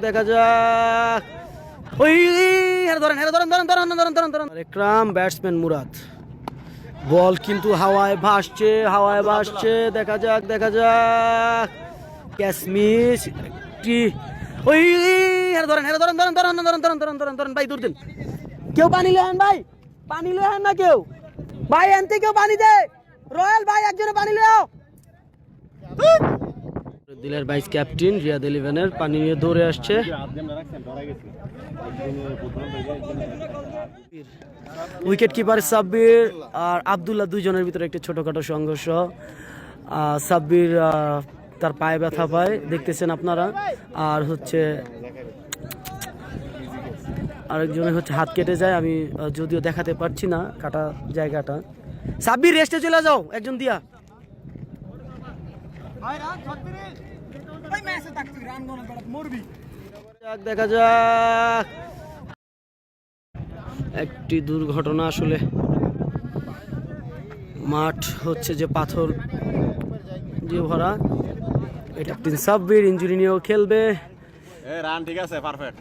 দেখা যাক। ওই ধরেন একরাম ব্যাটসম্যান মুরাদ, বল কিন্তু হাওয়ায় ভাসছে। দেখা যাক ক্যাচ মিস। একটি ওই ধরেন ভাই, দূর দিন। কেউ পানি লেন ভাই, পানি লেন না কেউ ভাই, এনতে কেউ পানি দে। রয়্যাল ভাই একজনে পানি লেও। দিলের ভাইস ক্যাপ্টেন রিয়াদ 11-এর পানি নিয়ে দৌড়ে আসছে। উইকেট কিপার সাব্বির আর আব্দুল্লাহ দুইজনের ভিতরে একটি ছোটখাটো সংঘর্ষ। সাব্বির তার পায়ে ব্যথা পায়, দেখতেছেন আপনারা। আর হচ্ছে আরেকজনের হচ্ছে হাত কেটে যায়, আমি যদিও দেখাতে পারছি না কাটা জায়গাটা। সাব্বির রেস্টে চলে যাও একজন দিয়া। দেখা যাক একটি দুর্ঘটনা। আসলে মাঠ হচ্ছে যে পাথর দিয়ে ভরা। এটা সাব্বির ইনজুরি নিয়েও খেলবে। রান ঠিক আছে, পারফেক্ট।